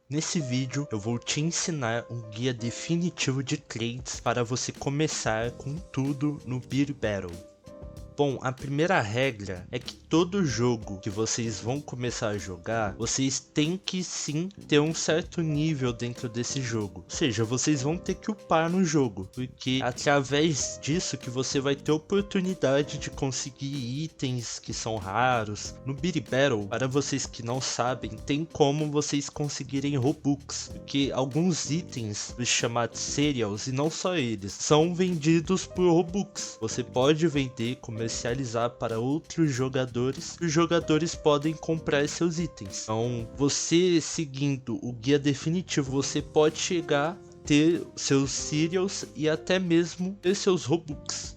Nesse vídeo eu vou te ensinar um guia definitivo de trades para você começar com tudo no Beer Battle. Bom, a primeira regra é que todo jogo que vocês vão começar a jogar, vocês têm que sim ter um certo nível dentro desse jogo. Ou seja, vocês vão ter que upar no jogo, porque através disso que você vai ter oportunidade de conseguir itens que são raros. No Beer Battle, para vocês que não sabem, tem como vocês conseguirem Robux, porque alguns itens, os chamados Cereals, e não só eles, são vendidos por Robux. Você pode vender, comercializar para outros jogadores e os jogadores podem comprar seus itens. Então, você seguindo o guia definitivo, você pode chegar a ter seus Cereals e até mesmo ter seus Robux,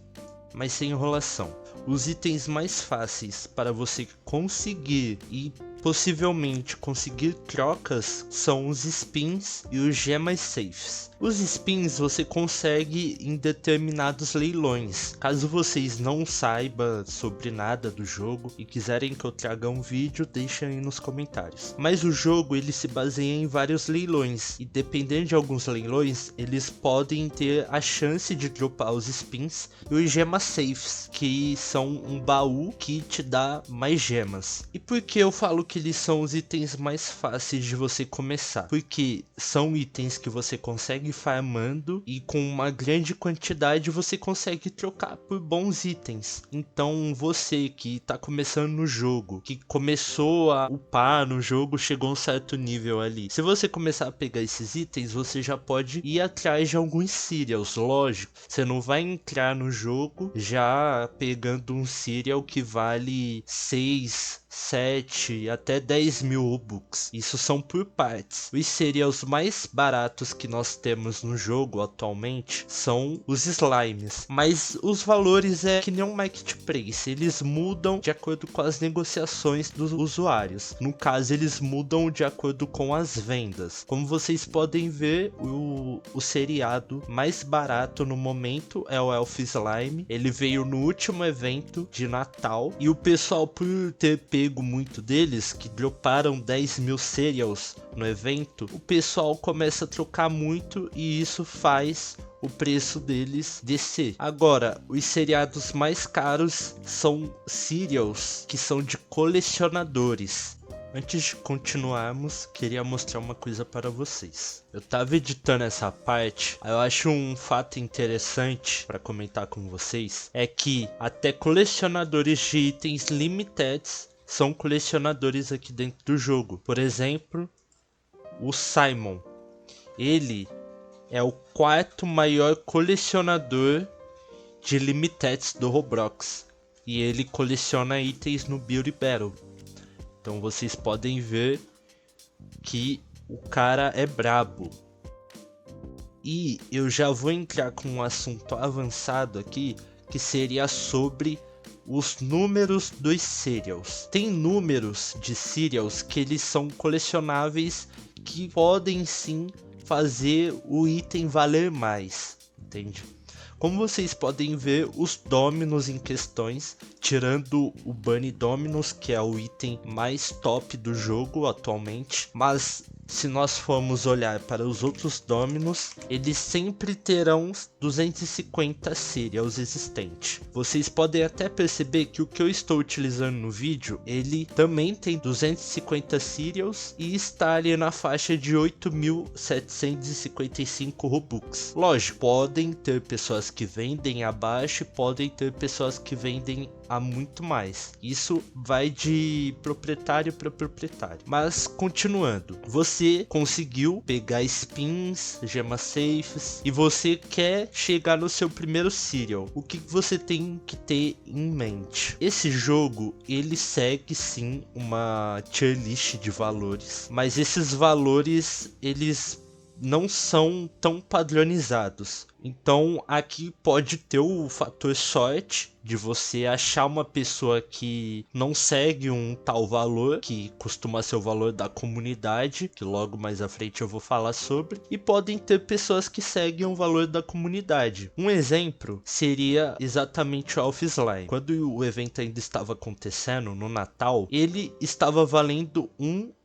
mas sem enrolação. Os itens mais fáceis para você conseguir e possivelmente conseguir trocas são os spins e os gemas safes. Os spins você consegue em determinados leilões. Caso vocês não saibam sobre nada do jogo e quiserem que eu traga um vídeo, deixem aí nos comentários. Mas o jogo ele se baseia em vários leilões e dependendo de alguns leilões, eles podem ter a chance de dropar os spins e os gemas safes, que são um baú que te dá mais gemas. E por que eu falo que eles são os itens mais fáceis de você começar? Porque são itens que você consegue farmando e com uma grande quantidade você consegue trocar por bons itens. Então você que tá começando no jogo, que começou a upar no jogo, chegou a um certo nível ali. Se você começar a pegar esses itens, você já pode ir atrás de alguns cereals, lógico. Você não vai entrar no jogo já pegando um cereal que vale 6, 7 até 10 mil Robux. Isso são por partes. Os cereals mais baratos que nós temos no jogo atualmente são os slimes, mas os valores é que nem um marketplace, eles mudam de acordo com as negociações dos usuários. No caso, eles mudam de acordo com as vendas. Como vocês podem ver, o seriado mais barato no momento é o Elf Slime. Ele veio no último evento de Natal e o pessoal, por ter pego muito deles, que droparam 10 mil cereals no evento, o pessoal começa a trocar muito e isso faz o preço deles descer. Agora, os seriados mais caros são cereals que são de colecionadores. Antes de continuarmos, queria mostrar uma coisa para vocês. Eu tava editando essa parte, eu acho um fato interessante para comentar com vocês, é que até colecionadores de itens limitados são colecionadores aqui dentro do jogo. Por exemplo, o Simon. Ele é o quarto maior colecionador de limiteds do Roblox. E ele coleciona itens no Beauty Battle. Então vocês podem ver que o cara é brabo. E eu já vou entrar com um assunto avançado aqui, que seria sobre os números dos cereals. Tem números de cereals que eles são colecionáveis, que podem sim fazer o item valer mais, entende? Como vocês podem ver, os Dominos em questões, tirando o Bunny Dominus, que é o item mais top do jogo atualmente, mas se nós formos olhar para os outros Dominos, eles sempre terão 250 cereals existentes. Vocês podem até perceber que o que eu estou utilizando no vídeo, ele também tem 250 cereals e está ali na faixa de 8.755 Robux. Lógico, podem ter pessoas que vendem abaixo e podem ter pessoas que vendem a muito mais. Isso vai de proprietário para proprietário. Mas continuando, você conseguiu pegar spins, gemas safes e você quer chegar no seu primeiro cereal. O que você tem que ter em mente? Esse jogo ele segue sim uma tier list de valores, mas esses valores eles não são tão padronizados. Então aqui pode ter o fator sorte de você achar uma pessoa que não segue um tal valor, que costuma ser o valor da comunidade, que logo mais à frente eu vou falar sobre, e podem ter pessoas que seguem o valor da comunidade. Um exemplo seria exatamente o Elf Slime. Quando o evento ainda estava acontecendo no Natal, ele estava valendo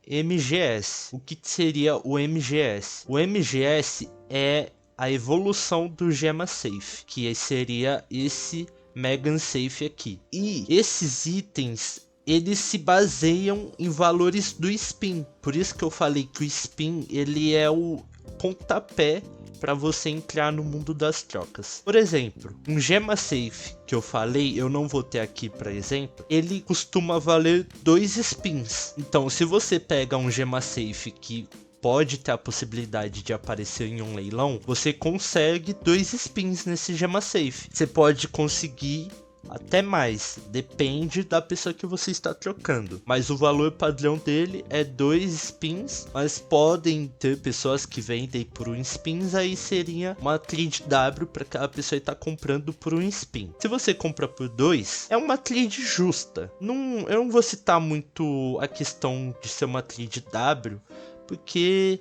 MGS. O que seria o MGS? O MGS é a evolução do Gema Safe, que seria esse Mega Safe aqui. E esses itens, eles se baseiam em valores do spin. Por isso que eu falei que o spin, ele é o pontapé para você entrar no mundo das trocas. Por exemplo, um Gema Safe que eu falei, eu não vou ter aqui para exemplo, ele costuma valer 2 spins. Então, se você pega um Gema Safe que pode ter a possibilidade de aparecer em um leilão, você consegue 2 spins nesse Gema Safe. Você pode conseguir até mais, depende da pessoa que você está trocando, mas o valor padrão dele é 2 spins, mas podem ter pessoas que vendem por 1 spins, aí seria uma trade W para aquela pessoa estar comprando por 1 spin. Se você compra por 2, é uma trade justa. Eu não vou citar muito a questão de ser uma trade W, porque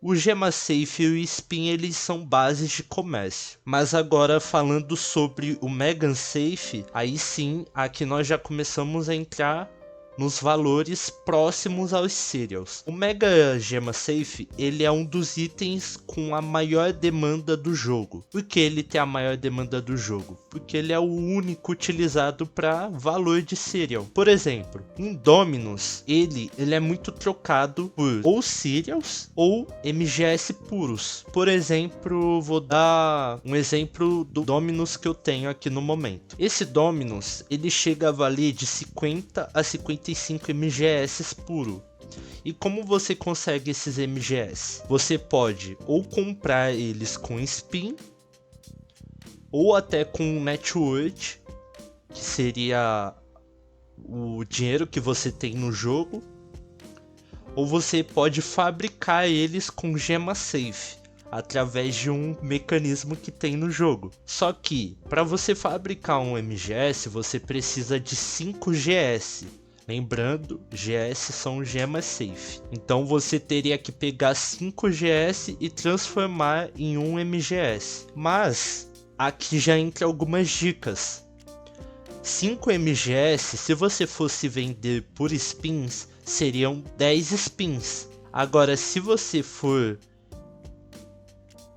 o Gema Safe e o Spin, eles são bases de comércio. Mas agora falando sobre o Mega Safe, aí sim, aqui nós já começamos a entrar nos valores próximos aos Serials. O Mega Gema Safe, ele é um dos itens com a maior demanda do jogo. Por que ele tem a maior demanda do jogo? Porque ele é o único utilizado para valor de Serial. Por exemplo, em Dominus, ele é muito trocado por ou Serials ou MGS puros. Por exemplo, vou dar um exemplo do Dominus que eu tenho aqui no momento. Esse Dominus, ele chega a valer de 50 a 55 MGS puro. E como você consegue esses MGS? Você pode ou comprar eles com spin, ou até com net worth, que seria o dinheiro que você tem no jogo, ou você pode fabricar eles com Gema Safe, através de um mecanismo que tem no jogo. Só que, para você fabricar um MGS, você precisa de 5 GS. Lembrando, GS são gemas safe. Então você teria que pegar 5 GS e transformar em um MGS. Mas aqui já entra algumas dicas. 5 MGS, se você fosse vender por spins, seriam 10 spins. Agora, se você for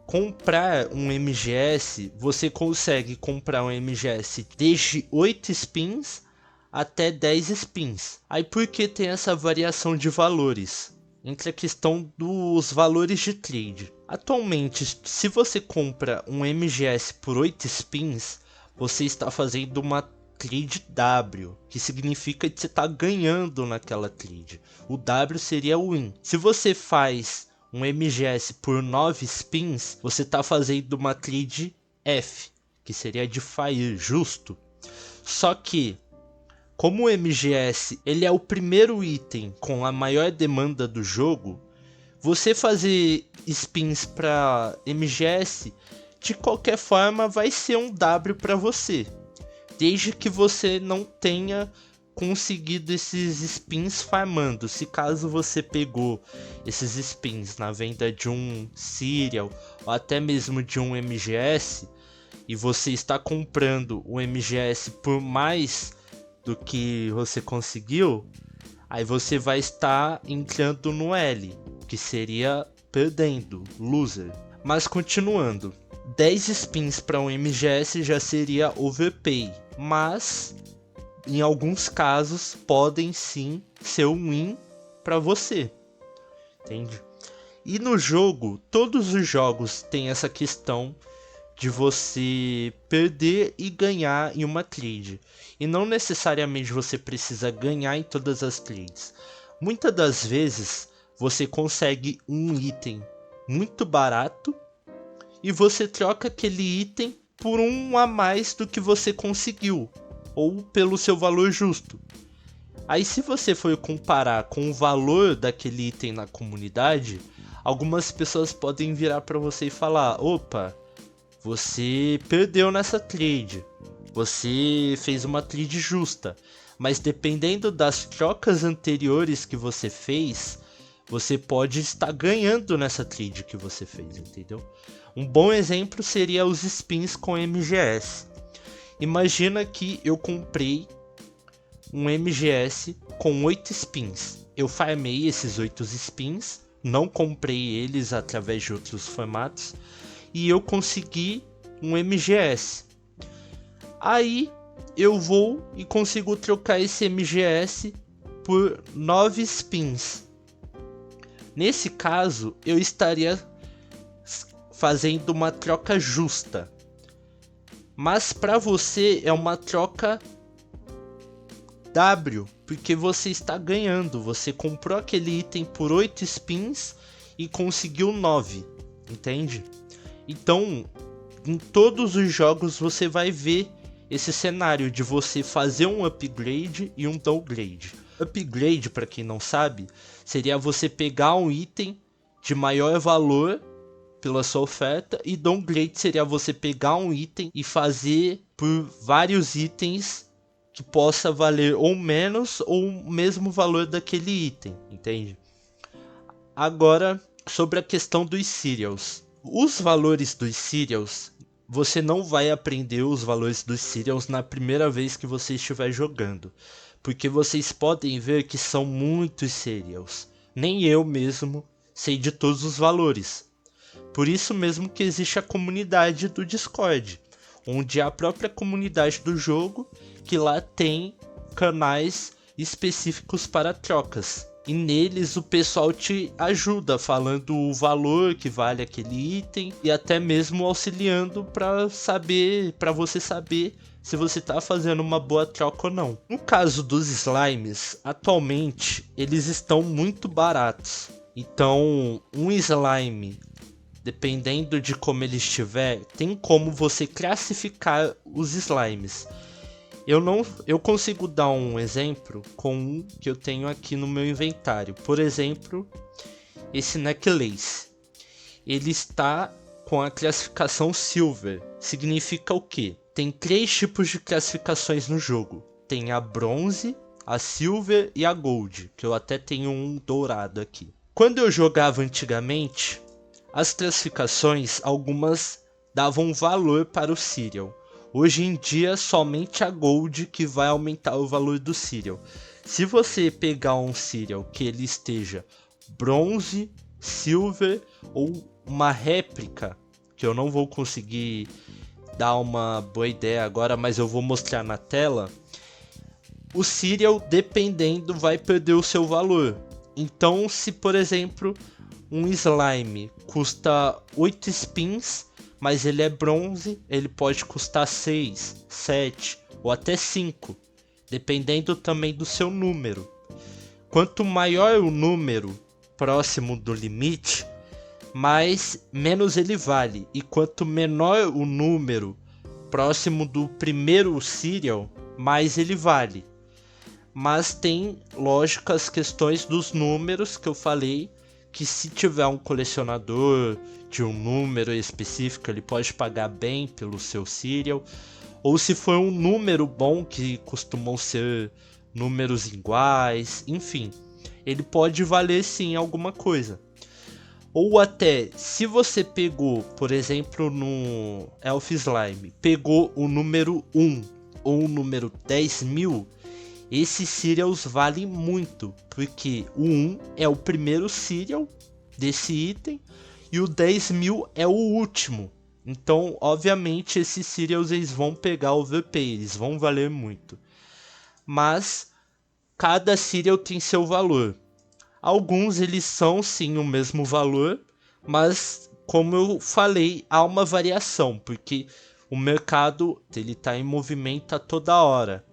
comprar um MGS, você consegue comprar um MGS desde 8 spins até 10 spins. Aí por que tem essa variação de valores? Entre a questão dos valores de trade. Atualmente, se você compra um MGS por 8 spins, você está fazendo uma trade W, que significa que você está ganhando naquela trade. O W seria o win. Se você faz um MGS por 9 spins, você está fazendo uma trade F, que seria de fire, justo. Só que como o MGS ele é o primeiro item com a maior demanda do jogo, você fazer spins para MGS de qualquer forma vai ser um W para você, desde que você não tenha conseguido esses spins farmando. Se caso você pegou esses spins na venda de um Serial ou até mesmo de um MGS e você está comprando o MGS por mais do que você conseguiu, aí você vai estar entrando no L, que seria perdendo, loser. Mas continuando, 10 spins para um MGS já seria overpay, mas em alguns casos podem sim ser um win para você, entende? E no jogo, todos os jogos têm essa questão de você perder e ganhar em uma trade. E não necessariamente você precisa ganhar em todas as trades. Muitas das vezes você consegue um item muito barato e você troca aquele item por um a mais do que você conseguiu, ou pelo seu valor justo. Aí se você for comparar com o valor daquele item na comunidade, algumas pessoas podem virar para você e falar: opa, você perdeu nessa trade, você fez uma trade justa, mas dependendo das trocas anteriores que você fez, você pode estar ganhando nessa trade que você fez, entendeu? Um bom exemplo seria os spins com MGS. Imagina que eu comprei um MGS com 8 spins. eu farmei esses 8 spins, não comprei eles através de outros formatos, e eu consegui um MGS. Aí eu vou e consigo trocar esse MGS por 9 spins. Nesse caso, eu estaria fazendo uma troca justa. Mas para você é uma troca W, porque você está ganhando. Você comprou aquele item por 8 spins e conseguiu 9, entende? Então, em todos os jogos você vai ver esse cenário de você fazer um upgrade e um downgrade. Upgrade, para quem não sabe, seria você pegar um item de maior valor pela sua oferta, e downgrade seria você pegar um item e fazer por vários itens que possa valer ou menos ou o mesmo valor daquele item, entende? Agora, sobre a questão dos cereals. Os valores dos cereals, você não vai aprender os valores dos cereals na primeira vez que você estiver jogando, porque vocês podem ver que são muitos cereals. Nem eu mesmo sei de todos os valores. Por isso mesmo que existe a comunidade do Discord, onde é a própria comunidade do jogo, que lá tem canais específicos para trocas. E neles o pessoal te ajuda falando o valor que vale aquele item e até mesmo auxiliando para você saber se você está fazendo uma boa troca ou não. No caso dos slimes, atualmente eles estão muito baratos. Então, um slime, dependendo de como ele estiver, tem como você classificar os slimes. Eu consigo dar um exemplo com um que eu tenho aqui no meu inventário. Por exemplo, esse necklace. Ele está com a classificação Silver. Significa o quê? Tem 3 tipos de classificações no jogo. Tem a Bronze, a Silver e a Gold, que eu até tenho um dourado aqui. Quando eu jogava antigamente, as classificações, algumas davam valor para o cereal. Hoje em dia, somente a Gold que vai aumentar o valor do cereal. Se você pegar um cereal que ele esteja Bronze, Silver ou uma réplica, que eu não vou conseguir dar uma boa ideia agora, mas eu vou mostrar na tela, o cereal, dependendo, vai perder o seu valor. Então, se por exemplo um slime custa 8 spins, mas ele é bronze, ele pode custar 6, 7 ou até 5, dependendo também do seu número. Quanto maior o número próximo do limite, menos ele vale. E quanto menor o número próximo do primeiro cereal, mais ele vale. Mas tem, lógico, as questões dos números que eu falei, que se tiver um colecionador de um número específico, ele pode pagar bem pelo seu cereal. Ou se for um número bom, que costumam ser números iguais, enfim, ele pode valer sim alguma coisa. Ou até, se você pegou, por exemplo, no Elf Slime, pegou o número 1 ou o número 10.000, esses cereals valem muito, porque o 1 é o primeiro cereal desse item e o 10.000 é o último. Então, obviamente, esses cereals eles vão pegar o VP, eles vão valer muito. Mas cada cereal tem seu valor. Alguns eles são sim o mesmo valor, mas como eu falei, há uma variação, porque o mercado ele está em movimento a toda hora.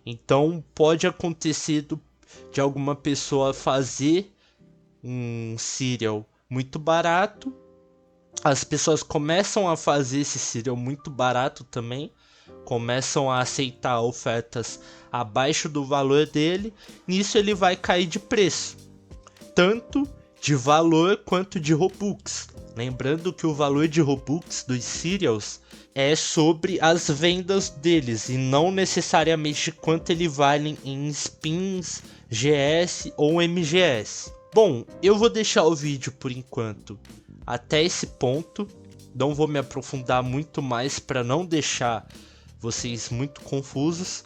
Então pode acontecer de alguma pessoa fazer um cereal muito barato, as pessoas começam a fazer esse cereal muito barato também, começam a aceitar ofertas abaixo do valor dele, nisso ele vai cair de preço, tanto de valor quanto de Robux. Lembrando que o valor de Robux dos cereals é sobre as vendas deles e não necessariamente quanto ele vale em spins, GS ou MGS. Bom, eu vou deixar o vídeo por enquanto até esse ponto, não vou me aprofundar muito mais para não deixar vocês muito confusos.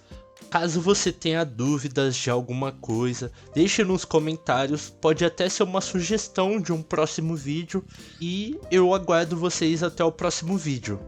Caso você tenha dúvidas de alguma coisa, deixe nos comentários, pode até ser uma sugestão de um próximo vídeo e eu aguardo vocês até o próximo vídeo.